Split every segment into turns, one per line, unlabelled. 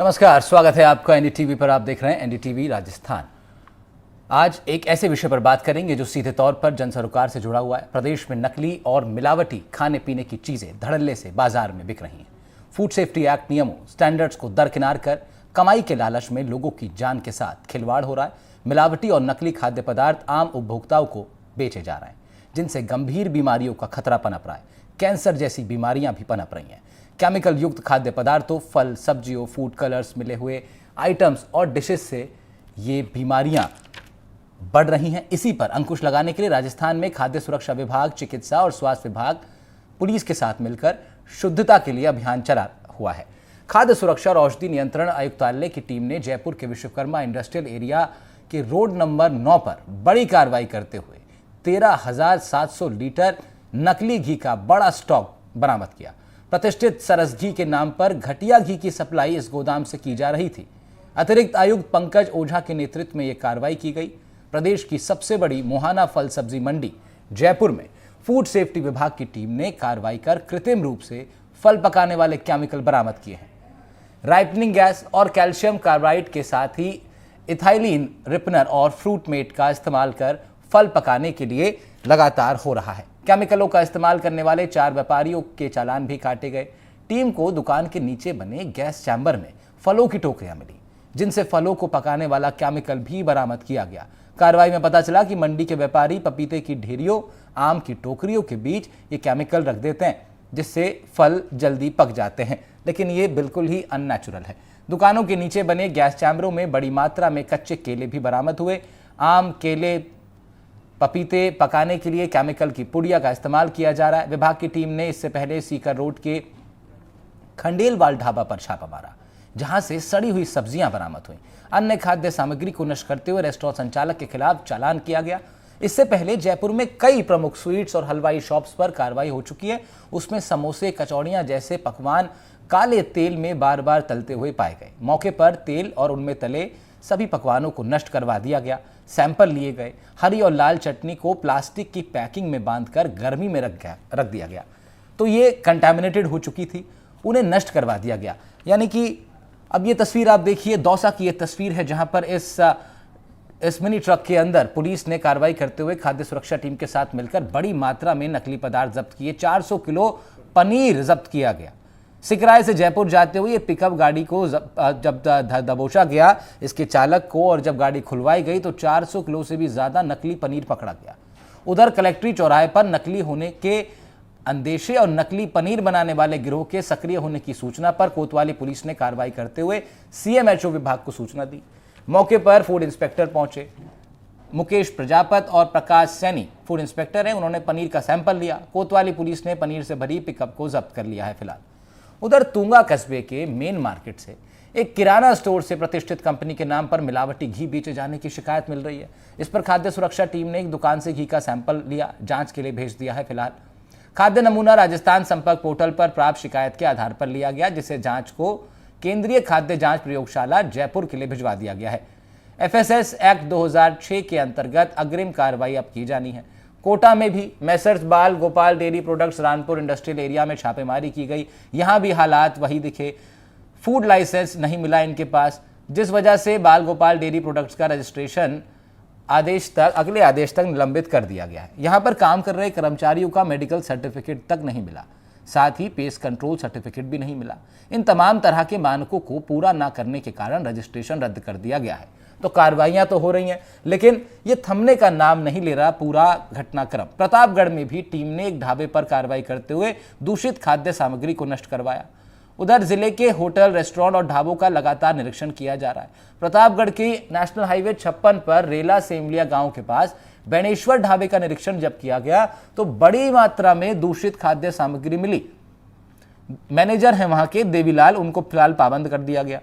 नमस्कार, स्वागत है आपका एनडीटीवी पर। आप देख रहे हैं एनडीटीवी राजस्थान। आज एक ऐसे विषय पर बात करेंगे जो सीधे तौर पर जन सरोकार से जुड़ा हुआ है। प्रदेश में नकली और मिलावटी खाने पीने की चीजें धड़ल्ले से बाजार में बिक रही हैं। फूड सेफ्टी एक्ट नियमों स्टैंडर्ड्स को दरकिनार कर कमाई के लालच में लोगों की जान के साथ खिलवाड़ हो रहा है। मिलावटी और नकली खाद्य पदार्थ आम उपभोक्ताओं को बेचे जा रहे हैं, जिनसे गंभीर बीमारियों का खतरा पनप रहा है। कैंसर जैसी बीमारियां भी पनप रही हैं। केमिकल युक्त खाद्य पदार्थों, फल, सब्जियों, फूड कलर्स मिले हुए आइटम्स और डिशेस से ये बीमारियां बढ़ रही हैं। इसी पर अंकुश लगाने के लिए राजस्थान में खाद्य सुरक्षा विभाग, चिकित्सा और स्वास्थ्य विभाग, पुलिस के साथ मिलकर शुद्धता के लिए अभियान चला हुआ है। खाद्य सुरक्षा और औषधि नियंत्रण आयुक्तालय की टीम ने जयपुर के विश्वकर्मा इंडस्ट्रियल एरिया के रोड नंबर 9 पर बड़ी कार्रवाई करते हुए 13,700 लीटर नकली घी का बड़ा स्टॉक बरामद किया। प्रतिष्ठित सरस घी के नाम पर घटिया घी की सप्लाई इस गोदाम से की जा रही थी। अतिरिक्त आयुक्त पंकज ओझा के नेतृत्व में यह कार्रवाई की गई। प्रदेश की सबसे बड़ी मुहाना फल सब्जी मंडी जयपुर में फूड सेफ्टी विभाग की टीम ने कार्रवाई कर कृत्रिम रूप से फल पकाने वाले केमिकल बरामद किए हैं। राइपनिंग गैस और कैल्शियम कार्बाइड के साथ ही इथाइलिन रिपनर और फ्रूट मेट का इस्तेमाल कर फल पकाने के लिए लगातार हो रहा है। केमिकलों का इस्तेमाल करने वाले 4 व्यापारियों के चालान भी काटे गए। टीम को दुकान के नीचे बने गैस चैम्बर में फलों की टोकरियां मिली, जिनसे फलों को पकाने वाला केमिकल भी बरामद किया गया। कार्रवाई में पता चला कि मंडी के व्यापारी पपीते की ढेरियों, आम की टोकरियों के बीच ये केमिकल रख देते हैं, जिससे फल जल्दी पक जाते हैं, लेकिन ये बिल्कुल ही अननेचुरल है। दुकानों के नीचे बने गैस चैम्बरों में बड़ी मात्रा में कच्चे केले भी बरामद हुए। आम, केले, पपीते पकाने के लिए केमिकल की पुड़िया का इस्तेमाल किया जा रहा है। विभाग की टीम ने इससे पहले सीकर रोड के खंडेलवाल ढाबा पर छापा मारा, जहां से सड़ी हुई सब्जियां बरामद हुई। अन्य खाद्य सामग्री को नष्ट करते हुए रेस्टोरेंट संचालक के खिलाफ चालान किया गया। इससे पहले जयपुर में कई प्रमुख स्वीट्स और हलवाई शॉप्स पर कार्रवाई हो चुकी है। उसमें समोसे, कचौड़ियां जैसे पकवान काले तेल में बार बार तलते हुए पाए गए। मौके पर तेल और उनमें तले सभी पकवानों को नष्ट करवा दिया गया। सैंपल लिए गए। हरी और लाल चटनी को प्लास्टिक की पैकिंग में बांधकर गर्मी में रख दिया गया, तो ये कंटामिनेटेड हो चुकी थी, उन्हें नष्ट करवा दिया गया। यानी कि अब ये तस्वीर आप देखिए, दौसा की ये तस्वीर है, जहां पर इस मिनी ट्रक के अंदर पुलिस ने कार्रवाई करते हुए खाद्य सुरक्षा टीम के साथ मिलकर बड़ी मात्रा में नकली पदार्थ जब्त किए। 400 किलो पनीर जब्त किया गया। सिकराय से जयपुर जाते हुए पिकअप गाड़ी को जब दबोचा गया इसके चालक को, और जब गाड़ी खुलवाई गई तो 400 किलो से भी ज्यादा नकली पनीर पकड़ा गया। उधर कलेक्ट्री चौराहे पर नकली होने के अंदेशे और नकली पनीर बनाने वाले गिरोह के सक्रिय होने की सूचना पर कोतवाली पुलिस ने कार्रवाई करते हुए सीएमएचओ विभाग को सूचना दी। मौके पर फूड इंस्पेक्टर पहुंचे। मुकेश प्रजापत और प्रकाश सैनी फूड इंस्पेक्टर हैं, उन्होंने पनीर का सैंपल लिया। कोतवाली पुलिस ने पनीर से भरी पिकअप को जब्त कर लिया है फिलहाल। उधर तुंगा कस्बे के मेन मार्केट से एक किराना स्टोर से प्रतिष्ठित कंपनी के नाम पर मिलावटी घी बेचे जाने की शिकायत मिल रही है। इस पर खाद्य सुरक्षा टीम ने एक दुकान से घी का सैंपल लिया, जांच के लिए भेज दिया है। फिलहाल खाद्य नमूना राजस्थान संपर्क पोर्टल पर प्राप्त शिकायत के आधार पर लिया गया, जिसे जांच को केंद्रीय खाद्य जांच प्रयोगशाला जयपुर के लिए भिजवा दिया गया है। एफएसएस एक्ट 2006 के अंतर्गत अग्रिम कार्रवाई अब की जानी है। कोटा में भी मैसर्स बाल Gopal dairy products Ranpur industrial area में छापेमारी की गई। यहां भी हालात वही दिखे। फूड लाइसेंस नहीं मिला इनके पास, जिस वजह से बाल गोपाल डेयरी प्रोडक्ट्स का रजिस्ट्रेशन अगले आदेश तक निलंबित कर दिया गया है। यहां पर काम कर रहे कर्मचारियों का मेडिकल सर्टिफिकेट तक नहीं मिला, साथ ही पेस्ट कंट्रोल सर्टिफिकेट भी नहीं मिला। इन तमाम तरह के मानकों को पूरा न करने के कारण रजिस्ट्रेशन रद्द कर दिया गया है। तो कार्रवाइयां तो हो रही हैं, लेकिन ये थमने का नाम नहीं ले रहा पूरा घटनाक्रम। प्रतापगढ़ में भी टीम ने एक ढाबे पर कार्रवाई करते हुए दूषित खाद्य सामग्री को नष्ट करवाया। उधर जिले के होटल, रेस्टोरेंट और ढाबों का लगातार निरीक्षण किया जा रहा है। प्रतापगढ़ के नेशनल हाईवे 56 पर रेला सेमलिया गांव के पास बैणेश्वर ढाबे का निरीक्षण जब किया गया तो बड़ी मात्रा में दूषित खाद्य सामग्री मिली। मैनेजर है वहां के देवीलाल, उनको फिलहाल पाबंद कर दिया गया।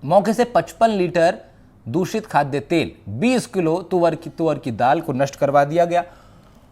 मौके से 55 लीटर दूषित खाद्य तेल, 20 किलो तुअर की दाल को नष्ट करवा दिया गया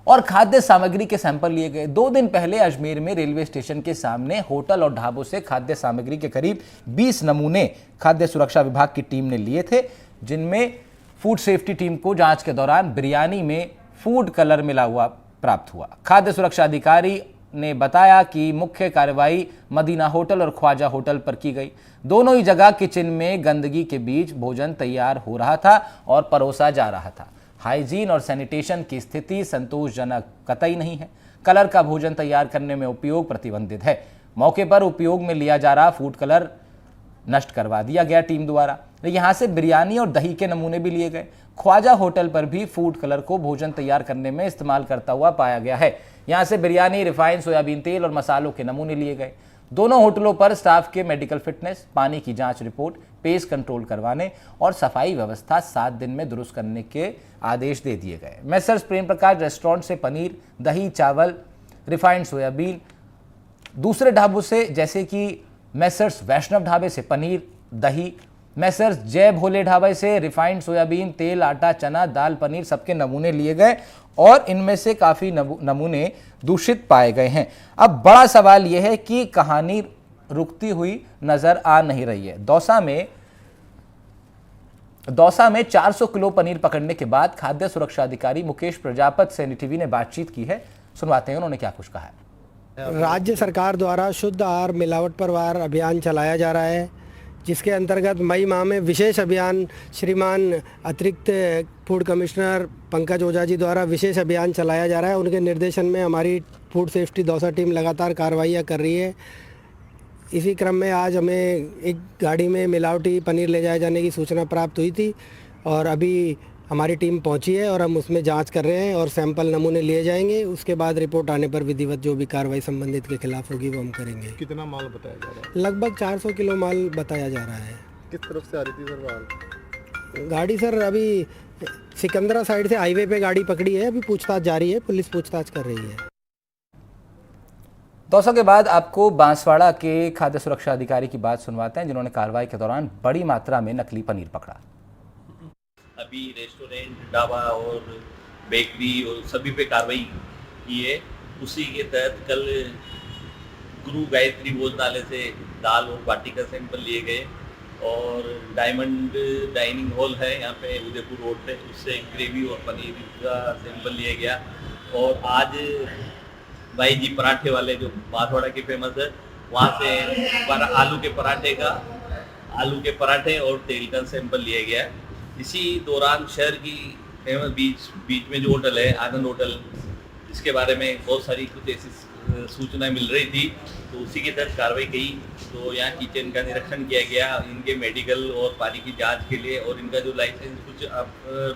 और खाद्य सामग्री के सैंपल लिए गए। 2 दिन पहले अजमेर में रेलवे स्टेशन के सामने होटल और ढाबों से खाद्य सामग्री के करीब 20 नमूने खाद्य सुरक्षा विभाग की टीम ने लिए थे, जिनमें फूड सेफ्टी टीम को जांच के दौरान बिरयानी में फूड कलर मिला हुआ प्राप्त हुआ। खाद्य सुरक्षा अधिकारी ने बताया कि मुख्य कार्रवाई मदीना होटल और ख्वाजा होटल पर की गई। दोनों ही जगह किचन में गंदगी के बीच भोजन तैयार हो रहा था और परोसा जा रहा था। हाइजीन और सैनिटेशन की स्थिति संतोषजनक कतई नहीं है। कलर का भोजन तैयार करने में उपयोग प्रतिबंधित है। मौके पर उपयोग में लिया जा रहा फूड कलर नष्ट करवा दिया गया टीम द्वारा। यहां से बिरयानी और दही के नमूने भी लिए गए। ख्वाजा होटल पर भी फूड कलर को भोजन तैयार करने में इस्तेमाल करता हुआ पाया गया है। यहां से बिरयानी, रिफाइंड सोयाबीन तेल और मसालों के नमूने लिए गए। दोनों होटलों पर स्टाफ के मेडिकल फिटनेस, पानी की जांच रिपोर्ट, पेस्ट कंट्रोल करवाने और सफाई व्यवस्था 7 दिन में दुरुस्त करने के आदेश दे दिए गए। मेसर्स प्रेम प्रकाश रेस्टोरेंट से पनीर, दही, चावल, रिफाइंड सोयाबीन, दूसरे ढाबों से जैसे कि मेसर्स वैष्णव ढाबे से पनीर, दही, मेसर्स जय भोले ढाबे से रिफाइंड सोयाबीन तेल, आटा, चना, दाल, पनीर सबके नमूने लिए गए और इनमें से काफ़ी नमूने दूषित पाए गए हैं। अब बड़ा सवाल यह है कि कहानी रुकती हुई नजर आ नहीं रही है। दौसा में 400 किलो पनीर पकड़ने के बाद खाद्य सुरक्षा अधिकारी मुकेश प्रजापत से एनडीटीवी ने बातचीत की है। सुनवाते हैं उन्होंने क्या कुछ कहा है।
राज्य सरकार द्वारा शुद्ध आहार मिलावट पर वार अभियान चलाया जा रहा है, जिसके अंतर्गत मई माह में विशेष अभियान श्रीमान अतिरिक्त फूड कमिश्नर पंकज ओझा जी द्वारा विशेष अभियान चलाया जा रहा है। उनके निर्देशन में हमारी फूड सेफ्टी दौसा टीम लगातार कार्रवाइयाँ कर रही है। इसी क्रम में आज हमें एक गाड़ी में मिलावटी पनीर ले जाए जाने की सूचना प्राप्त हुई थी और अभी हमारी टीम पहुंची है और हम उसमें जांच कर रहे हैं और सैंपल नमूने लिए जाएंगे। उसके बाद रिपोर्ट आने पर विधिवत जो भी कार्रवाई संबंधित के खिलाफ होगी वो हम करेंगे।
कितना माल बताया जा रहा है?
लगभग 400 किलो माल बताया जा रहा है।
किस तरफ से आ रही थी सर माल?
गाड़ी सर अभी सिकंदरा साइड से हाईवे पे गाड़ी पकड़ी है, अभी पूछताछ जारी है, पुलिस पूछताछ कर रही है।
दौसा के बाद आपको बांसवाड़ा के खाद्य सुरक्षा अधिकारी की बात सुनवाते हैं, जिन्होंने कार्रवाई के दौरान बड़ी मात्रा में नकली पनीर पकड़ा।
अभी रेस्टोरेंट, ढाबा और बेकरी और सभी पे कार्रवाई की है। उसी के तहत कल गुरु गायत्री भोजनालय से दाल और बाटी का सैंपल लिए गए और डायमंड डाइनिंग हॉल है यहाँ पे उदयपुर रोड पे, उससे ग्रेवी और पनीर का सैंपल लिया गया। और आज भाई जी पराठे वाले जो बांसवाड़ा के फेमस है, वहाँ से आलू के पराठे और तेल का सैंपल लिया गया। इसी दौरान शहर की फेमस बीच में जो होटल है आनंद होटल, जिसके बारे में बहुत सारी कुछ ऐसी सूचनाएं मिल रही थी, तो उसी के तहत कार्रवाई की। तो यहाँ किचन का निरीक्षण किया गया, इनके मेडिकल और पानी की जांच के लिए, और इनका जो लाइसेंस कुछ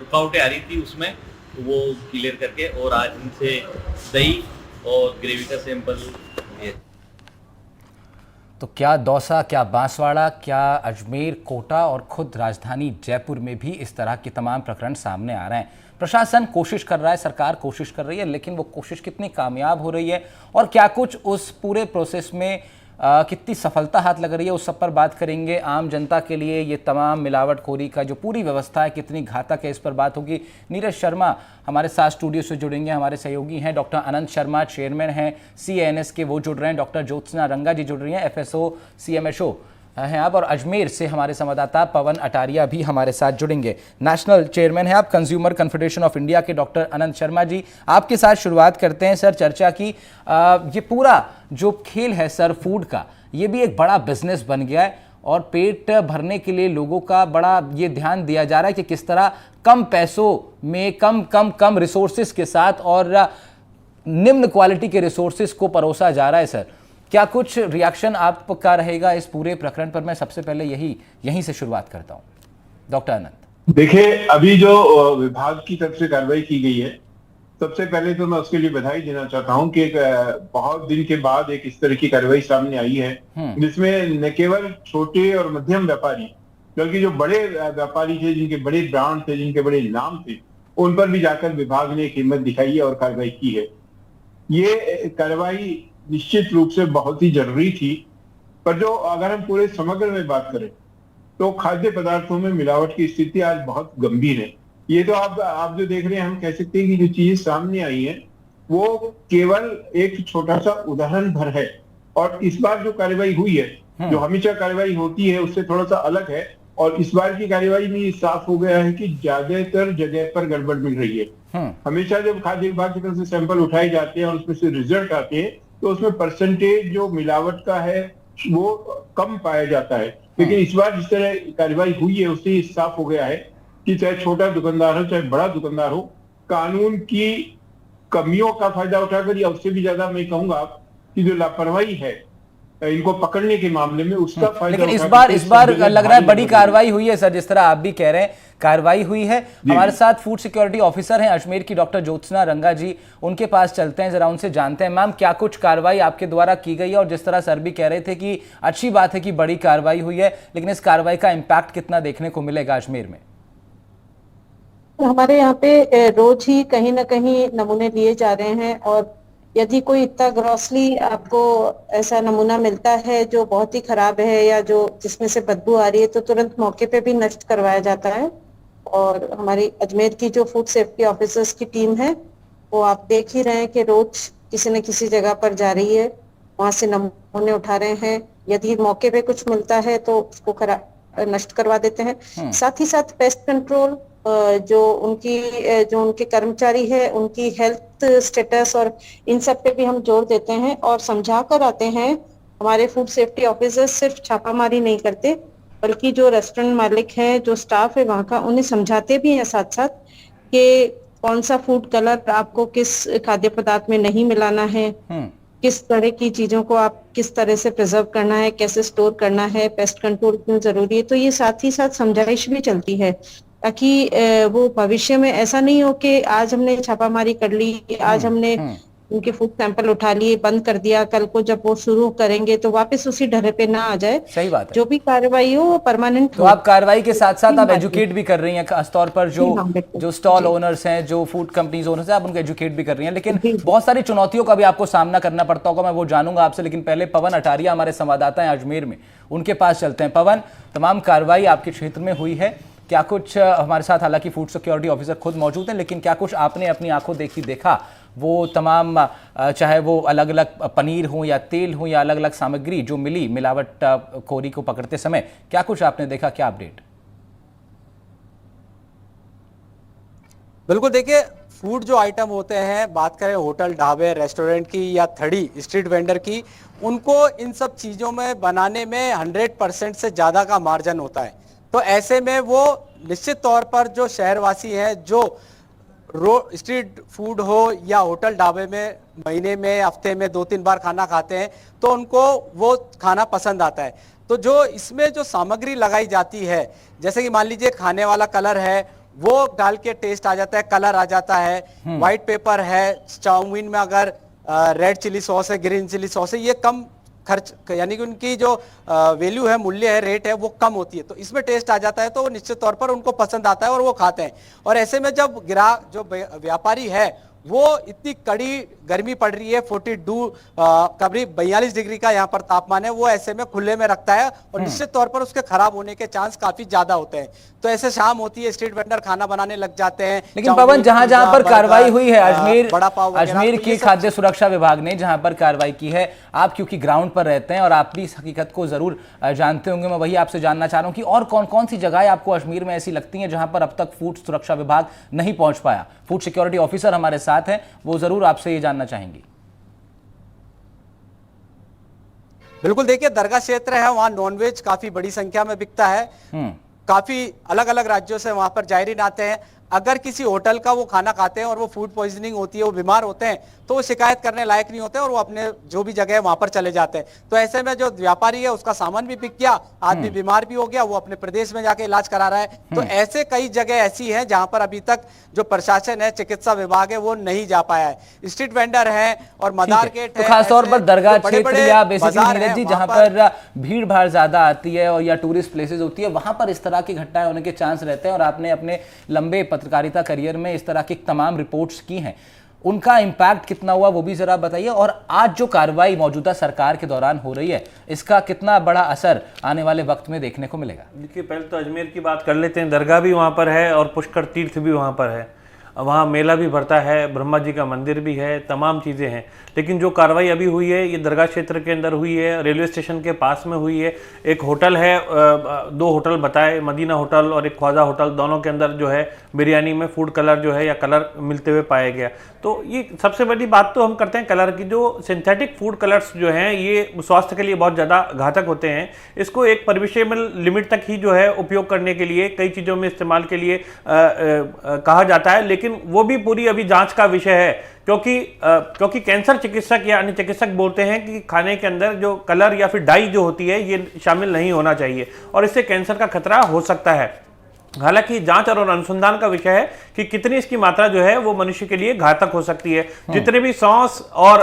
रुकावटें आ रही थी उसमें, तो वो क्लियर करके और आज इनसे दही और ग्रेवी का सैंपल लिए।
तो क्या दौसा, क्या बांसवाड़ा, क्या अजमेर, कोटा और खुद राजधानी जयपुर में भी इस तरह के तमाम प्रकरण सामने आ रहे हैं। प्रशासन कोशिश कर रहा है, सरकार कोशिश कर रही है, लेकिन वो कोशिश कितनी कामयाब हो रही है और क्या कुछ उस पूरे प्रोसेस में कितनी सफलता हाथ लग रही है, उस सब पर बात करेंगे। आम जनता के लिए ये तमाम मिलावटखोरी का जो पूरी व्यवस्था है कितनी घातक है, इस पर बात होगी। नीरज शर्मा हमारे साथ स्टूडियो से जुड़ेंगे, हमारे सहयोगी हैं। डॉक्टर अनंत शर्मा चेयरमैन हैं CANS के, वो जुड़ रहे हैं। डॉक्टर ज्योत्सना रंगा जी जुड़ रही हैं, FSO CMHO हैं आप। और अजमेर से हमारे संवाददाता पवन अटारिया भी हमारे साथ जुड़ेंगे। नेशनल चेयरमैन है आप कंज्यूमर कन्फेडरेशन ऑफ इंडिया के डॉक्टर अनंत शर्मा जी। आपके साथ शुरुआत करते हैं सर चर्चा की। ये पूरा जो खेल है सर फूड का, ये भी एक बड़ा बिजनेस बन गया है और पेट भरने के लिए लोगों का बड़ा ये ध्यान दिया जा रहा है कि किस तरह कम पैसों में कम रिसोर्सेज के साथ और निम्न क्वालिटी के रिसोर्सेज को परोसा जा रहा है। सर क्या कुछ रिएक्शन आपका रहेगा इस पूरे प्रकरण पर? मैं सबसे पहले यहीं से शुरुआत करता हूं, डॉक्टर अनंत।
देखिए, अभी जो विभाग की तरफ से कार्रवाई की गई है, सबसे पहले तो मैं उसके लिए बधाई देना चाहता हूं कि बहुत दिन के बाद एक इस तरह की कार्रवाई सामने आई है, जिसमें न केवल छोटे और मध्यम व्यापारी बल्कि जो बड़े व्यापारी थे, जिनके बड़े ब्रांड थे, जिनके बड़े नाम थे, उन पर भी जाकर विभाग ने एक हिम्मत दिखाई है और कार्रवाई की है। ये कार्रवाई निश्चित रूप से बहुत ही जरूरी थी, पर जो अगर हम पूरे समग्र में बात करें तो खाद्य पदार्थों में मिलावट की स्थिति आज बहुत गंभीर है। ये तो आप जो देख रहे हैं, हम कह सकते हैं कि जो चीजें सामने आई है वो केवल एक छोटा सा उदाहरण भर है। और इस बार जो कार्रवाई हुई है, जो हमेशा कार्रवाई होती है उससे थोड़ा सा अलग है, और इस बार की कार्रवाई में साफ हो गया है कि ज्यादातर जगह पर गड़बड़ मिल रही है। हमेशा जब खाद्य विभाग की तरफ से सैंपल उठाए जाते हैं और उसमें से रिजल्ट आते हैं, तो उसमें परसेंटेज जो मिलावट का है वो कम पाया जाता है। लेकिन इस बार जिस तरह कार्रवाई हुई है उससे साफ हो गया है कि चाहे छोटा दुकानदार हो चाहे बड़ा दुकानदार हो, कानून की कमियों का फायदा उठाकर, या उससे भी ज्यादा मैं कहूंगा कि जो लापरवाही है इनको पकड़ने के मामले में, उसका फायदा।
लेकिन इस बार लग रहा है बड़ी कार्रवाई हुई है सर, जिस तरह आप भी कह रहे हैं कार्रवाई हुई है। हमारे साथ फूड सिक्योरिटी ऑफिसर हैं अजमेर की डॉक्टर ज्योत्सना रंगा जी, उनके पास चलते हैं, जरा उनसे जानते हैं। मैम, क्या कुछ कार्रवाई आपके द्वारा की गई है? और जिस तरह सर भी कह रहे थे कि अच्छी बात है कि बड़ी कार्रवाई हुई है, लेकिन इस कार्रवाई का इम्पैक्ट कितना देखने को मिलेगा अजमेर में?
हमारे यहाँ पे रोज ही कहीं ना कहीं नमूने लिए जा रहे हैं, और यदि कोई इतना ग्रॉसली आपको ऐसा नमूना मिलता है जो बहुत ही खराब है या जो जिसमें से बदबू आ रही है, तो तुरंत मौके पे भी नष्ट करवाया जाता है। और हमारी अजमेर की जो फूड सेफ्टी ऑफिसर्स की टीम है वो आप देख ही रहे हैं कि रोज किसी न किसी जगह पर जा रही है, वहां से नमूने उठा रहे हैं। यदि मौके पे कुछ मिलता है तो उसको नष्ट करवा देते हैं। साथ ही साथ पेस्ट कंट्रोल जो उनके कर्मचारी है उनकी हेल्थ स्टेटस और इन सब पे भी हम जोर देते हैं और समझा कर आते हैं। हमारे फूड सेफ्टी ऑफिसर्स सिर्फ छापामारी नहीं करते, बल्कि जो रेस्टोरेंट मालिक हैं, जो स्टाफ है वहाँ का, उन्हें समझाते भी हैं साथ साथ कि कौन सा फूड कलर आपको किस खाद्य पदार्थ में नहीं मिलाना है, किस तरह की चीजों को आप किस तरह से प्रिजर्व करना है, कैसे स्टोर करना है, पेस्ट कंट्रोल क्यों जरूरी है। तो ये साथ ही साथ समझाइश भी चलती है ताकि वो भविष्य में ऐसा नहीं हो कि आज हमने छापामारी कर ली, आज हमने उनके फूड सैंपल उठा लिए, बंद कर दिया, कल को जब वो शुरू करेंगे तो वापस उसी ढर्रे पे ना आ जाए।
सही बात है।
जो भी कार्रवाई हो वो परमानेंट
तो आप कार्रवाई के साथ साथ आप एजुकेट भी कर रही हैं, खासतौर पर जो स्टॉल ओनर्स हैं, जो फूड कंपनीज ओनर्स हैं, आप उनको एजुकेट भी कर रही हैं। लेकिन बहुत सारी चुनौतियों का भी आपको सामना करना पड़ता होगा, मैं वो जानूंगा आपसे। लेकिन पहले पवन अटारिया हमारे संवाददाता हैं अजमेर में, उनके पास चलते हैं। पवन, तमाम कार्रवाई आपके क्षेत्र में हुई है, क्या कुछ हमारे साथ, हालांकि फूड सिक्योरिटी ऑफिसर खुद मौजूद हैं, लेकिन क्या कुछ आपने अपनी आंखों देखा वो तमाम, चाहे वो अलग अलग पनीर हो या तेल हो या अलग अलग सामग्री जो मिली मिलावट खोरी को पकड़ते समय, क्या कुछ आपने देखा, क्या अपडेट?
बिल्कुल, देखिए फूड जो आइटम होते हैं, बात करें होटल, ढाबे, रेस्टोरेंट की या थड़ी स्ट्रीट वेंडर की, उनको इन सब चीज़ों में बनाने में 100% से ज़्यादा का मार्जिन होता है। तो ऐसे में वो निश्चित तौर पर जो शहरवासी हैं, जो स्ट्रीट फूड हो या होटल ढाबे में महीने में, हफ्ते में 2-3 बार खाना खाते हैं, तो उनको वो खाना पसंद आता है। तो जो इसमें जो सामग्री लगाई जाती है, जैसे कि मान लीजिए खाने वाला कलर है, वो डाल के टेस्ट आ जाता है, कलर आ जाता है। व्हाइट पेपर है, चाउमीन में अगर रेड चिली सॉस है, ग्रीन चिली सॉस है, ये कम खर्च, यानी कि उनकी जो वैल्यू है, मूल्य है, रेट है, वो कम होती है। तो इसमें टेस्ट आ जाता है, तो वो निश्चित तौर पर उनको पसंद आता है और वो खाते हैं। और ऐसे में जब ग्राहक, जो व्यापारी है, वो इतनी कड़ी गर्मी पड़ रही है, 42 करीब 42 डिग्री का यहाँ पर तापमान है, वो ऐसे में खुले में रखता है और निश्चित तौर पर उसके खराब होने के चांस काफी ज्यादा होते हैं। तो ऐसे शाम होती है, स्ट्रीट वेंडर खाना बनाने लग जाते हैं।
लेकिन पवन, जहां जहां पर कार्रवाई हुई है, अजमेर की खाद्य सुरक्षा विभाग ने जहां पर कार्रवाई की है, आप क्योंकि ग्राउंड पर रहते हैं और आप भी इस हकीकत को जरूर जानते होंगे, मैं वही आपसे जानना चाह रहा हूं कि और कौन कौन सी जगह आपको अजमेर में ऐसी लगती हैं जहां पर अब तक फूड सुरक्षा विभाग नहीं पहुंच पाया? फूड सिक्योरिटी ऑफिसर हमारे साथ हैं, वो जरूर आपसे ये जानना चाहेंगी।
बिल्कुल, देखिए दरगाह क्षेत्र है, वहां नॉनवेज काफी बड़ी संख्या में बिकता है। काफी अलग अलग राज्यों से वहां पर जायरीन आते हैं। अगर किसी होटल का वो खाना खाते हैं और वो फूड पॉइजनिंग होती है, वो बीमार होते हैं, तो वो शिकायत करने लायक नहीं होते और वो अपने जो भी जगह है वहां पर चले जाते हैं। तो ऐसे में जो व्यापारी है, उसका सामान भी बिक गया, आदमी बीमार भी हो गया, वो अपने प्रदेश में जाके इलाज करा रहा है। तो ऐसे कई जगह ऐसी हैं जहां पर अभी तक जो प्रशासन है, चिकित्सा विभाग है, वो नहीं जा पाया है। स्ट्रीट वेंडर है और मदार गेट है,
तो खासतौर पर दरगाह क्षेत्र या बेसिकली जहां पर भीड़ भाड़ ज्यादा आती है और या टूरिस्ट प्लेसेस होती है, वहां पर इस तरह की घटनाएं होने के चांस रहते हैं। और आपने अपने लंबे पत्रकारिता करियर में इस तरह की तमाम रिपोर्ट्स की हैं, उनका इंपैक्ट कितना हुआ वो भी जरा बताइए। और आज जो कार्रवाई मौजूदा सरकार के दौरान हो रही है, इसका कितना बड़ा असर आने वाले वक्त में देखने को मिलेगा?
देखिए, पहले तो अजमेर की बात कर लेते हैं। दरगाह भी वहाँ पर है और पुष्कर तीर्थ भी वहाँ पर है। वहाँ मेला भी भरता है, ब्रह्मा जी का मंदिर भी है, तमाम चीज़ें हैं। लेकिन जो कार्रवाई अभी हुई है ये दरगाह क्षेत्र के अंदर हुई है, रेलवे स्टेशन के पास में हुई है। एक होटल है, 2 होटल बताए, मदीना होटल और एक ख्वाजा होटल, दोनों के अंदर जो है बिरयानी में फूड कलर जो है या कलर मिलते हुए पाया गया। तो ये सबसे बड़ी बात तो हम करते हैं कलर की। जो सिंथेटिक फूड कलर्स जो हैं ये स्वास्थ्य के लिए बहुत ज़्यादा घातक होते हैं। इसको एक परमिशेबल लिमिट तक ही जो है उपयोग करने के लिए, कई चीज़ों में इस्तेमाल के लिए कहा जाता है, लेकिन वो भी पूरी अभी जांच का विषय है। क्योंकि कैंसर चिकित्सक या अन्य चिकित्सक बोलते हैं कि खाने के अंदर जो कलर या फिर डाई जो होती है ये शामिल नहीं होना चाहिए और इससे कैंसर का खतरा हो सकता है। हालांकि जांच और अनुसंधान का विषय है कि कितनी इसकी मात्रा जो है वो मनुष्य के लिए घातक हो सकती है। जितने भी सॉस और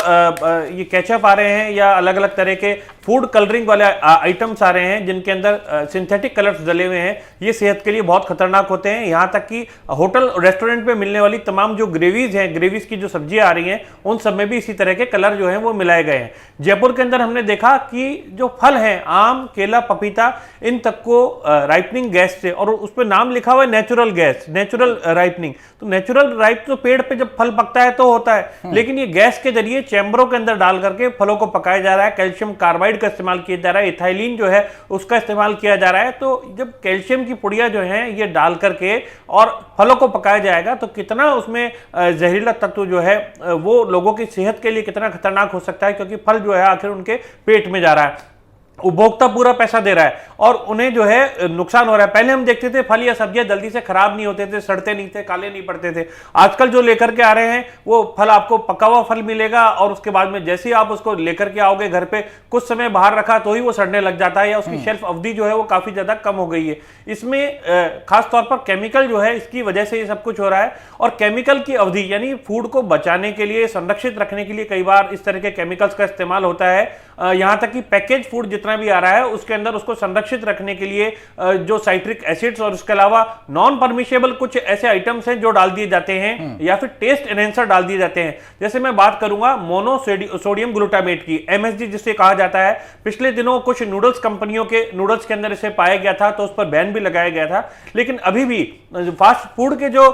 ये केचप आ रहे हैं या अलग अलग तरह के फूड कलरिंग वाले आइटम्स आ रहे हैं जिनके अंदर सिंथेटिक कलर्स डले हुए हैं, ये सेहत के लिए बहुत खतरनाक होते हैं। यहाँ तक कि होटल रेस्टोरेंट पे मिलने वाली तमाम जो ग्रेवीज हैं, ग्रेवीज की जो सब्जियां आ रही हैं, उन सब में भी इसी तरह के कलर जो हैं वो मिलाए गए हैं। जयपुर के अंदर हमने देखा कि जो फल हैं, आम, केला, पपीता, इन तक को राइपनिंग गैस से, और उस पर नाम लिखा हुआ है नेचुरल गैस, नेचुरल राइपनिंग। तो नेचुरल राइप तो पेड़ पे जब फल पकता है तो होता है, लेकिन ये गैस के जरिए चैम्बरों के अंदर डाल करके फलों को पकाया जा रहा है। कैल्शियम कार्बाइड का इस्तेमाल किया जा रहा है, इथाइलिन जो है उसका इस्तेमाल किया जा रहा है। तो जब कैल्शियम की पुड़िया जो है ये डाल करके और फलों को पकाया जाएगा तो कितना उसमें जहरीला तत्व जो है वो लोगों की सेहत के लिए कितना खतरनाक हो सकता है, क्योंकि फल जो है आखिर उनके पेट में जा रहा है। उपभोक्ता पूरा पैसा दे रहा है और उन्हें जो है नुकसान हो रहा है। पहले हम देखते थे फल या सब्जियां जल्दी से खराब नहीं होते थे, सड़ते नहीं थे, काले नहीं पड़ते थे। आजकल जो लेकर के आ रहे हैं वो फल, आपको पका हुआ फल मिलेगा और उसके बाद में जैसे ही आप उसको लेकर के आओगे घर पे, कुछ समय बाहर रखा तो ही वो सड़ने लग जाता है या उसकी शेल्फ अवधि जो है वो काफी ज्यादा कम हो गई है। इसमें खासतौर पर केमिकल जो है, इसकी वजह से ये सब कुछ हो रहा है। और केमिकल की अवधि यानी फूड को बचाने के लिए, संरक्षित रखने के लिए कई बार इस तरह के केमिकल्स का इस्तेमाल होता है। यहां तक कि पैकेज फूड जितना भी आ रहा है उसके अंदर उसको संरक्षित रखने के लिए जो साइट्रिक एसिड्स और उसके अलावा नॉन परमिशेबल कुछ ऐसे आइटम्स हैं जो डाल दिए जाते हैं या फिर टेस्ट एनहेंसर डाल दिए जाते हैं। जैसे मैं बात करूंगा मोनोसोडियम ग्लूटामेट की, MSG जिसे कहा जाता है। पिछले दिनों कुछ नूडल्स कंपनियों के नूडल्स के अंदर इसे पाया गया था तो उस पर बैन भी लगाया गया था, लेकिन अभी भी फास्ट फूड के जो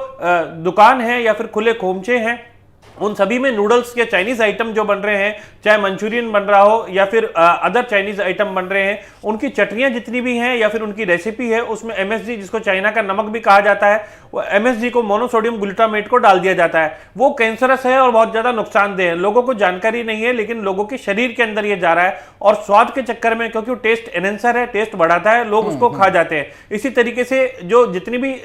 दुकान है या फिर खुले खोमचे हैं उन सभी में नूडल्स के चाइनीज आइटम जो बन रहे हैं, चाहे मंचूरियन बन रहा हो या फिर अदर चाइनीज आइटम बन रहे हैं, उनकी चटनियां जितनी भी हैं या फिर उनकी रेसिपी है उसमें MSG, जिसको चाइना का नमक भी कहा जाता है, वो MSG को, मोनोसोडियम ग्लूटामेट को डाल दिया जाता है। वो कैंसरस है और बहुत ज्यादा नुकसानदेह है। लोगों को जानकारी नहीं है लेकिन लोगों के शरीर के अंदर ये जा रहा है और स्वाद के चक्कर में, क्योंकि वो टेस्ट एनहेंसर है, टेस्ट बढ़ाता है, लोग उसको खा जाते हैं। इसी तरीके से जो जितनी भी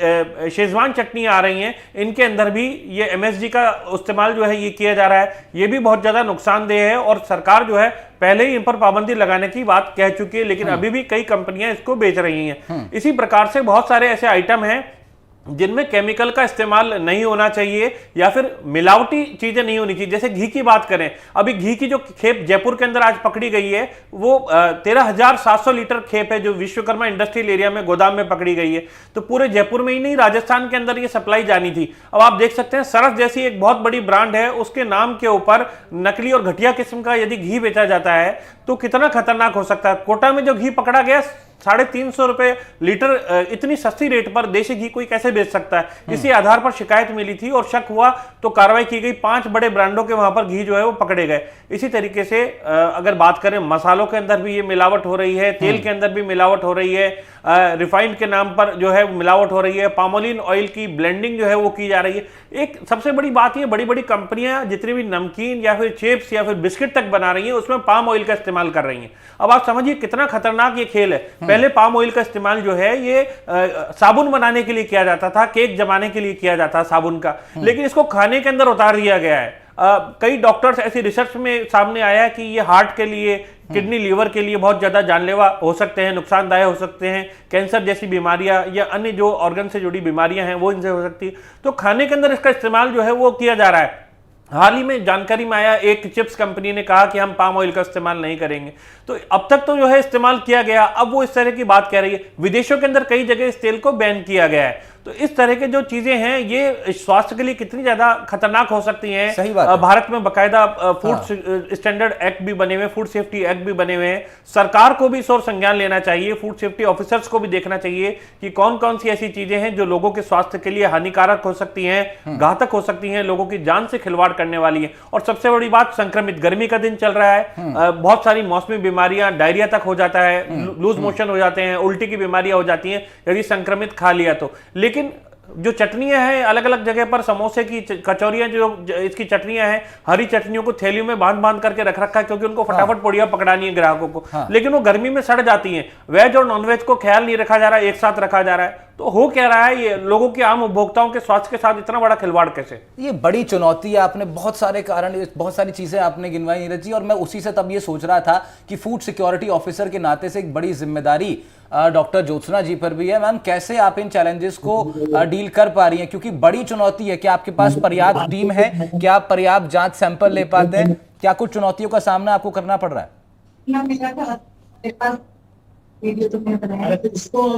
शेजवान चटनी आ रही हैं इनके अंदर भी ये MSG का इस्तेमाल जो है ये किया जा रहा है। ये भी बहुत ज्यादा नुकसानदेह है और सरकार जो है पहले ही इन पर पाबंदी लगाने की बात कह चुकी है, लेकिन अभी भी कई कंपनियां इसको बेच रही हैं। इसी प्रकार से बहुत सारे ऐसे आइटम हैं जिनमें केमिकल का इस्तेमाल नहीं होना चाहिए या फिर मिलावटी चीजें नहीं होनी चाहिए। जैसे घी की बात करें, अभी घी की जो खेप जयपुर के अंदर आज पकड़ी गई है वो 13,700 लीटर खेप है जो विश्वकर्मा इंडस्ट्रियल एरिया में गोदाम में पकड़ी गई है। तो पूरे जयपुर में ही नहीं, राजस्थान के अंदर ये सप्लाई जानी थी। अब आप देख सकते हैं सरस जैसी एक बहुत बड़ी ब्रांड है, उसके नाम के ऊपर नकली और घटिया किस्म का यदि घी बेचा जाता है तो कितना खतरनाक हो सकता है। कोटा में जो घी पकड़ा गया 350 रुपए लीटर, इतनी सस्ती रेट पर देसी घी कोई कैसे बेच सकता है। इसी आधार पर शिकायत मिली थी और शक हुआ तो कार्रवाई की गई। 5 बड़े ब्रांडों के वहां पर घी जो है वो पकड़े गए। इसी तरीके से अगर बात करें, मसालों के अंदर भी ये मिलावट हो रही है, तेल के अंदर भी मिलावट हो रही है, रिफाइंड के नाम पर जो है मिलावट हो रही है, पामोलिन ऑयल की ब्लेंडिंग जो है वो की जा रही है। एक सबसे बड़ी बात ये, बड़ी बड़ी कंपनियां जितनी भी नमकीन या फिर चिप्स या फिर बिस्किट तक बना रही हैं उसमें पाम ऑयल का इस्तेमाल कर रही हैं। अब आप समझिए कितना खतरनाक ये खेल है। पहले पाम ऑयल का इस्तेमाल जो है ये साबुन बनाने के लिए किया जाता था, केक जमाने के लिए किया जाता साबुन का, लेकिन इसको खाने के अंदर उतार दिया गया है। कई डॉक्टर्स ऐसी रिसर्च में सामने आया है कि ये हार्ट के लिए, किडनी, लीवर के लिए बहुत ज्यादा जानलेवा हो सकते हैं, नुकसानदायक हो सकते हैं। कैंसर जैसी बीमारियां या अन्य जो ऑर्गन से जुड़ी बीमारियां हैं वो इनसे हो सकती है। तो खाने के अंदर इसका इस्तेमाल जो है वो किया जा रहा है। हाल ही में जानकारी में आया, एक चिप्स कंपनी ने कहा कि हम पाम ऑयल का इस्तेमाल नहीं करेंगे। तो अब तक तो जो है इस्तेमाल किया गया, अब वो इस तरह की बात कह रही है। विदेशों के अंदर कई जगह इस तेल को बैन किया गया है। तो इस तरह के जो चीजें हैं ये स्वास्थ्य के लिए कितनी ज्यादा खतरनाक हो सकती हैं।
सही बात है।
भारत में बकायदा फूड स्टैंडर्ड एक्ट भी बने हुए, फूड सेफ्टी एक्ट भी बने हुए हैं। सरकार को भी इस ओर संज्ञान लेना चाहिए, फूड सेफ्टी ऑफिसर्स को भी देखना चाहिए कि कौन कौन सी ऐसी चीजें हैं जो लोगों के स्वास्थ्य के लिए हानिकारक हो सकती हैं, घातक हो सकती हैं, लोगों की जान से खिलवाड़ करने वाली है। और सबसे बड़ी बात, संक्रमित, गर्मी का दिन चल रहा है, बहुत सारी मौसमी बीमारियां, डायरिया तक हो जाता है, लूज मोशन हो जाते हैं, उल्टी की बीमारियां हो जाती हैं यदि संक्रमित खा लिया तो। लेकिन जो चटनियां हैं अलग अलग जगह पर, समोसे की, कचौरियां, जो इसकी चटनियां हैं, हरी चटनियों को थैलियों में बांध बांध करके रख रखा है क्योंकि उनको फटाफट पुड़िया पकड़ानी है ग्राहकों को। लेकिन वो गर्मी में सड़ जाती हैं। वेज और नॉनवेज को ख्याल नहीं रखा जा रहा है, एक साथ रखा जा रहा है। तो हो क्या रहा है, ये लोगों के, आम उपभोक्ताओं के स्वास्थ्य के साथ इतना बड़ा खिलवाड़ कैसे?
ये बड़ी चुनौती है। आपने बहुत सारे कारण, बहुत सारी चीजें आपने गिनवाई नीरज जी, और मैं उसी से तब ये सोच रहा था कि फूड सिक्योरिटी ऑफिसर के नाते से एक बड़ी जिम्मेदारी डॉक्टर ज्योत्सना जी पर भी है। मैम, कैसे आप इन चैलेंजेस को डील कर पा रही हैं, क्योंकि बड़ी चुनौती है। क्या आपके पास पर्याप्त टीम है? क्या आप पर्याप्त जांच सैंपल ले पाते हैं? क्या कुछ चुनौतियों का सामना आपको करना पड़ रहा है?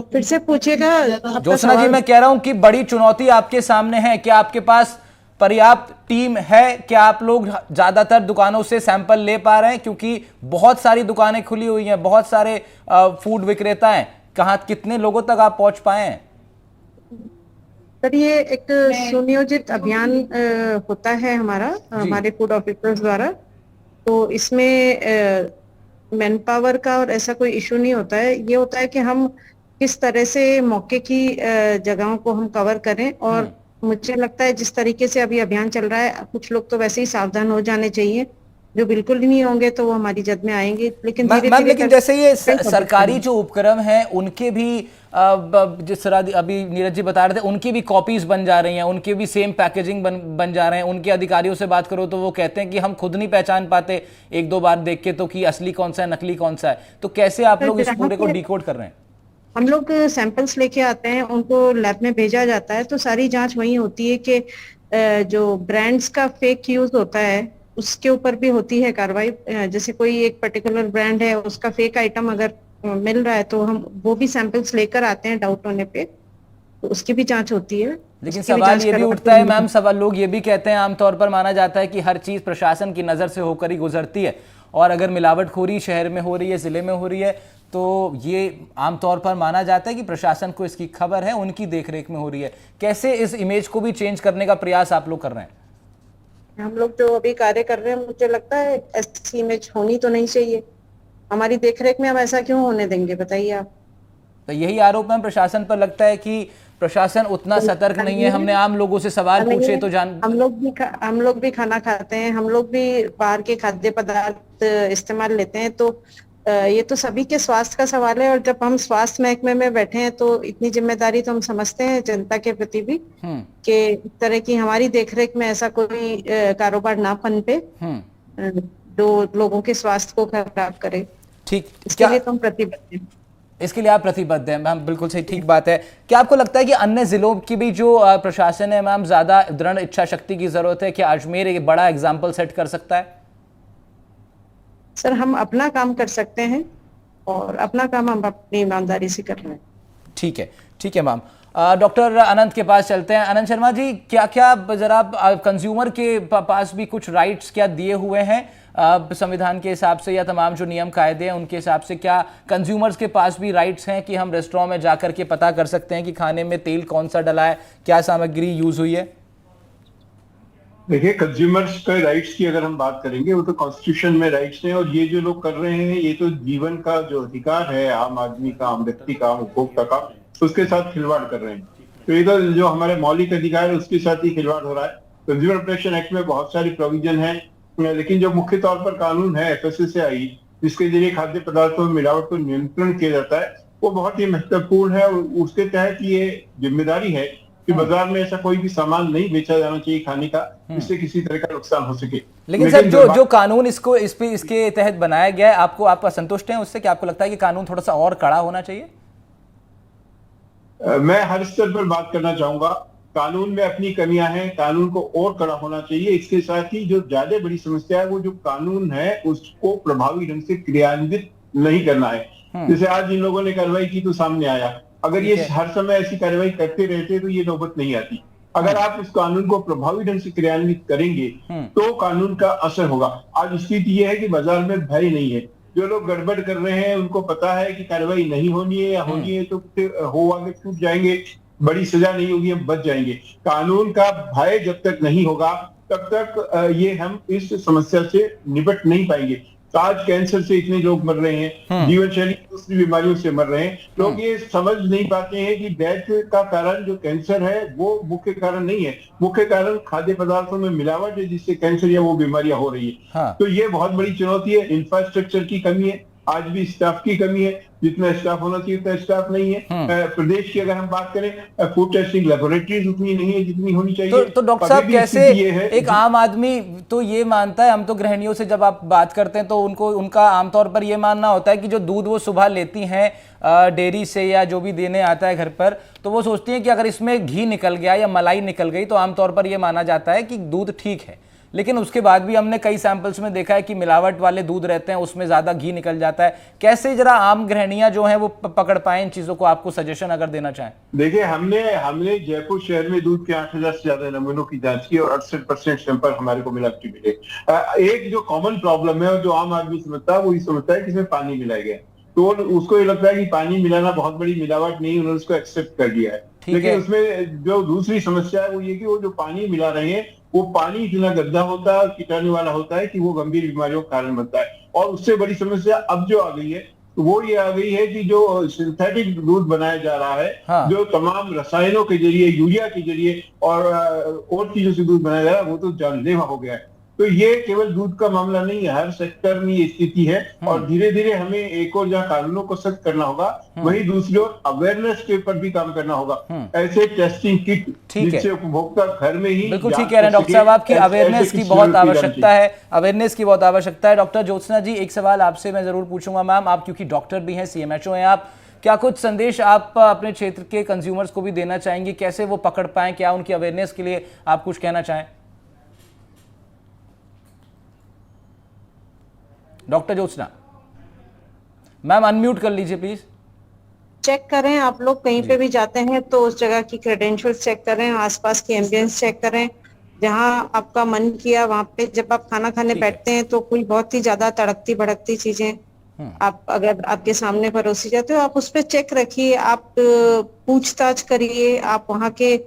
फिर से पूछिएगा।
ज्योत्सना जी, मैं कह रहा हूं कि बड़ी चुनौती आपके सामने है। क्या आपके पास पर्याप्त टीम है? क्या आप लोग ज्यादातर दुकानों से सैंपल ले पा रहे हैं? क्योंकि बहुत सारी दुकानें खुली हुई हैं, बहुत सारे फूड विक्रेता हैं। कहां, कितने लोगों तक आप पहुंच पाए हैं?
सर, ये एक सुनियोजित अभियान होता है हमारे फूड ऑफिसर्स द्वारा। तो इसमें मैन पावर का और ऐसा कोई इशू नहीं होता है। ये होता है कि हम किस तरह से मौके की जगहों को हम कवर करें। और मुझे लगता है जिस तरीके से अभी अभियान चल रहा है, कुछ लोग तो वैसे ही सावधान हो जाने चाहिए, जो बिल्कुल नहीं होंगे तो वो हमारी जद में आएंगे। लेकिन
लेकिन जैसे ये सरकारी जो उपक्रम हैं, उनके भी जिस तरह अभी नीरज जी बता रहे थे, उनकी भी कॉपीज बन जा रही हैं, उनके भी सेम पैकेजिंग बन जा रहे हैं। उनके अधिकारियों से बात करो तो वो कहते हैं कि हम खुद नहीं पहचान पाते एक दो बार देख के तो कि असली कौन सा है, नकली कौन सा है। तो कैसे आप लोग इस पूरे को डिकोड कर रहे हैं?
हम लोग सैंपल्स लेके आते हैं, उनको लैब में भेजा जाता है, तो सारी जांच वही होती है कि जो ब्रांड्स का फेक यूज होता है उसके ऊपर भी होती है कार्रवाई। जैसे कोई एक पर्टिकुलर ब्रांड है, उसका फेक आइटम अगर मिल रहा है तो हम वो भी सैंपल्स लेकर आते हैं डाउट होने पे, तो उसकी भी जांच होती है।
लेकिन सवाल ये भी उठता है मैम, सवाल लोग ये भी कहते हैं, आमतौर पर माना जाता है कि हर चीज प्रशासन की नजर से होकर ही गुजरती है, और अगर मिलावटखोरी शहर में हो रही है, जिले में हो रही है, तो ये आमतौर पर माना जाता है कि प्रशासन को इसकी खबर है, उनकी देखरेख में हो रही है। कैसे इस इमेज को भी चेंज करने का प्रयास आप लोग कर रहे हैं?
हम लोग जो अभी कार्य कर रहे हैं, मुझे लगता है ऐसी इमेज होनी तो नहीं चाहिए। हमारी देखरेख में हम ऐसा क्यों होने देंगे, बताइए आप।
तो यही आरोप है प्रशासन पर लगता है कि प्रशासन उतना सतर्क नहीं है। हमने आम लोगों से सवाल पूछे तो
हम लोग भी खाना खाते हैं, हम लोग भी बाहर के खाद्य पदार्थ इस्तेमाल लेते हैं। तो ये तो सभी के स्वास्थ्य का सवाल है, और जब हम स्वास्थ्य महकमे में बैठे हैं तो इतनी जिम्मेदारी तो हम समझते हैं जनता के प्रति भी कि इस तरह की हमारी देखरेख में ऐसा कोई कारोबार ना पनपे जो लोगों के स्वास्थ्य को खराब करे।
ठीक,
इसके लिए तो हम प्रतिबद्ध हैं।
इसके लिए आप प्रतिबद्ध हैं मैम, बिल्कुल सही, ठीक बात है। क्या आपको लगता है कि अन्य जिलों की भी जो प्रशासन है मैम, ज्यादा दृढ़ इच्छा शक्ति की जरूरत है? क्या अजमेर एक बड़ा एग्जाम्पल सेट कर सकता है?
सर, हम अपना काम कर सकते हैं और अपना काम हम अपनी ईमानदारी से कर रहे हैं। ठीक
है मैम। डॉक्टर अनंत के पास चलते हैं। अनंत शर्मा जी, क्या क्या जरा कंज्यूमर के पास भी कुछ राइट्स क्या दिए हुए हैं संविधान के हिसाब से, या तमाम जो नियम कायदे हैं उनके हिसाब से, क्या कंज्यूमर्स के पास भी राइट्स हैं कि हम रेस्टोरेंट में जाकर के पता कर सकते हैं कि खाने में तेल कौन सा डला है, क्या सामग्री यूज हुई है?
देखिए, कंज्यूमर्स के राइट्स की अगर हम बात करेंगे, वो तो कॉन्स्टिट्यूशन में राइट्स हैं, और ये जो लोग कर रहे हैं ये तो जीवन का जो अधिकार है आम आदमी का, आम व्यक्ति का, आम उपभोक्ता का, उसके साथ खिलवाड़ कर रहे हैं। तो ये तो जो हमारे मौलिक अधिकार है उसके साथ ही खिलवाड़ हो रहा है। कंज्यूमर प्रोटेक्शन एक्ट में बहुत सारी प्रोविजन है, लेकिन जो मुख्य तौर पर कानून है FSSAI, जिसके जरिए खाद्य पदार्थों में मिलावट को नियंत्रण किया जाता है, वो बहुत ही महत्वपूर्ण है। और उसके तहत ये जिम्मेदारी है कि बाजार में ऐसा कोई भी सामान नहीं बेचा जाना चाहिए खाने का जिससे किसी तरह का नुकसान हो सके।
लेकिन सर, जो कानून इसके तहत बनाया गया है, आप संतुष्ट हैं उससे? क्या आपको लगता है कि कानून थोड़ा सा और कड़ा होना चाहिए?
मैं हर स्तर पर बात करना चाहूंगा। कानून में अपनी कमियां हैं, कानून को और कड़ा होना चाहिए। इसके साथ ही जो ज्यादा बड़ी समस्या है, वो जो कानून है उसको प्रभावी ढंग से क्रियान्वित नहीं करना है। जैसे आज इन लोगों ने कार्रवाई की तो सामने आया, अगर ये हर समय ऐसी कार्रवाई करते रहते तो ये नौबत नहीं आती। अगर आप इस कानून को प्रभावी ढंग से क्रियान्वित करेंगे तो कानून का असर होगा। आज स्थिति ये है कि बाजार में भय नहीं है। जो लोग गड़बड़ कर रहे हैं उनको पता है कि कार्रवाई नहीं होनी है या होनी है तो हो आगे छूट जाएंगे, बड़ी सजा नहीं होगी, हम बच जाएंगे। कानून का भय जब तक नहीं होगा तब तक ये हम इस समस्या से निपट नहीं पाएंगे। तो आज कैंसर से इतने लोग मर रहे हैं, जीवन शैली दूसरी बीमारियों से मर रहे हैं। लोग ये समझ नहीं पाते हैं कि डेथ का कारण जो कैंसर है वो मुख्य कारण नहीं है। मुख्य कारण खाद्य पदार्थों में मिलावट है जिससे कैंसर या वो बीमारियां हो रही है।
हाँ।
तो ये बहुत बड़ी चुनौती है। इंफ्रास्ट्रक्चर की कमी है, आज भी स्टाफ की कमी है, जितना स्टाफ होना चाहिए उतना स्टाफ नहीं है। प्रदेश की अगर हम बात करें, फूड टेस्टिंग लेबोरेटरीज उतनी नहीं है जितनी होनी चाहिए।
तो डॉक्टर साहब कैसे एक आम आदमी तो ये मानता है, हम तो गृहिणियों से जब आप बात करते हैं तो उनका आमतौर पर ये मानना होता है कि जो दूध वो सुबह लेती हैं डेयरी से या जो भी देने आता है घर पर, तो वो सोचती हैं कि अगर इसमें घी निकल गया या मलाई निकल गई तो आमतौर पर यह माना जाता है कि दूध ठीक है। लेकिन उसके बाद भी हमने कई सैंपल्स में देखा है कि मिलावट वाले दूध रहते हैं, उसमें ज्यादा घी निकल जाता है। कैसे जरा आम गृहिणियां जो हैं वो पकड़ पाए इन चीजों को, आपको सजेशन अगर देना चाहें।
देखिए, हमने जयपुर शहर में दूध के 8,000 से ज्यादा नमूनों की जांच की और 68% सैंपल हमारे को मिलावटी मिले। एक जो कॉमन प्रॉब्लम है और जो आम आदमी समझता है वो ये समझता है कि इसमें पानी मिलाया गया, तो उसको ये लगता है कि पानी मिलाना बहुत बड़ी मिलावट नहीं, उन्होंने उसको एक्सेप्ट कर लिया है। लेकिन उसमें जो दूसरी समस्या है वो ये कि वो जो पानी मिला रहे हैं वो पानी इतना गंदा होता है और कीटाणु वाला होता है कि वो गंभीर बीमारियों का कारण बनता है। और उससे बड़ी समस्या अब जो आ गई है वो ये आ गई है कि जो सिंथेटिक दूध बनाया जा रहा है, हाँ। जो तमाम रसायनों के जरिए, यूरिया के जरिए और चीजों से दूध बनाया जा रहा है वो तो जानलेवा हो गया है। तो ये केवल दूध का मामला नहीं है, हर सेक्टर में ये स्थिति है। और धीरे धीरे हमें एक और जहाँ कानूनों को सख्त करना होगा, वहीं दूसरी ओर अवेयरनेस के ऊपर भी काम करना होगा। ऐसे टेस्टिंग किट जिससे उपभोक्ता घर में ही,
बिल्कुल ठीक कह रहे हैं डॉक्टर साहब, आपकी अवेयरनेस की बहुत आवश्यकता है, अवेयरनेस की बहुत आवश्यकता है। डॉक्टर ज्योत्सना जी, एक सवाल आपसे मैं जरूर पूछूंगा मैम, आप क्योंकि डॉक्टर भी हैं, CMHO हैं आप, क्या कुछ संदेश आप अपने क्षेत्र के कंज्यूमर्स को भी देना चाहेंगे, कैसे वो पकड़ पाएं, क्या उनकी अवेयरनेस के लिए आप कुछ कहना चाहें? डॉक्टर ज्योत्सना मैम, अनम्यूट कर लीजिए प्लीज।
चेक करें, आप लोग कहीं पे भी जाते हैं तो उस जगह की क्रेडेंशियल्स चेक करें, आसपास की एम्बियंस चेक करें। जहां आपका मन किया वहां पे जब आप खाना खाने बैठते हैं तो कोई बहुत ही ज्यादा तड़कती भड़कती चीजें आप अगर आपके सामने परोसी जाते हो, आप उस पर चेक रखिए, आप पूछताछ करिए। आप वहां के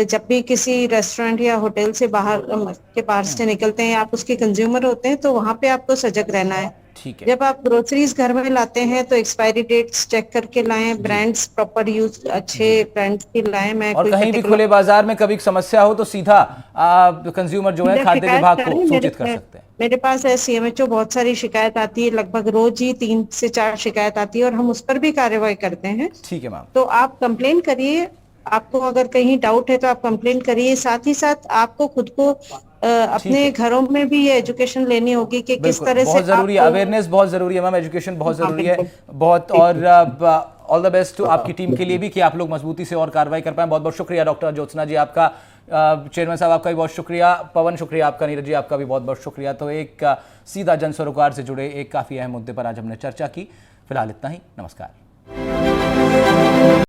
जब भी किसी रेस्टोरेंट या होटल से बाहर से निकलते हैं, आप उसके कंज्यूमर होते हैं, तो वहां पे आपको सजग रहना है।
ठीक है।
जब आप ग्रोसरीज घर में लाते हैं तो एक्सपायरी डेट्स चेक करके लाएं, ब्रांड्स प्रॉपर यूज, अच्छे ब्रांड्स की लाएं।
और कहीं भी खुले बाजार में कभी समस्या हो तो सीधा कंज्यूमर जो है खाद्य विभाग को सूचित कर सकते हैं।
मेरे पास है CMHO, बहुत सारी शिकायत आती है, लगभग रोज ही 3 से 4 शिकायत आती है और हम उस पर भी कार्रवाई करते हैं।
ठीक है मैम।
तो आप कंप्लेन करिए, आपको अगर कहीं डाउट है तो आप कंप्लेन करिए। साथ ही साथ आपको खुद को अपने घरों में भी ये एजुकेशन लेनी होगी कि किस तरह से
बहुत जरूरी है, अवेयरनेस बहुत जरूरी है मैम, एजुकेशन बहुत जरूरी है बहुत। और ऑल द बेस्ट टू आपकी टीम के लिए भी कि आप लोग मजबूती से और कार्रवाई कर पाए। बहुत बहुत शुक्रिया डॉक्टर ज्योत्सना जी आपका, चेयरमैन साहब आपका भी बहुत शुक्रिया, पवन शुक्रिया आपका, नीरज जी आपका भी बहुत बहुत शुक्रिया। तो एक सीधा जन सरोकार से जुड़े एक काफी अहम मुद्दे पर आज हमने चर्चा की। फिलहाल इतना ही, नमस्कार।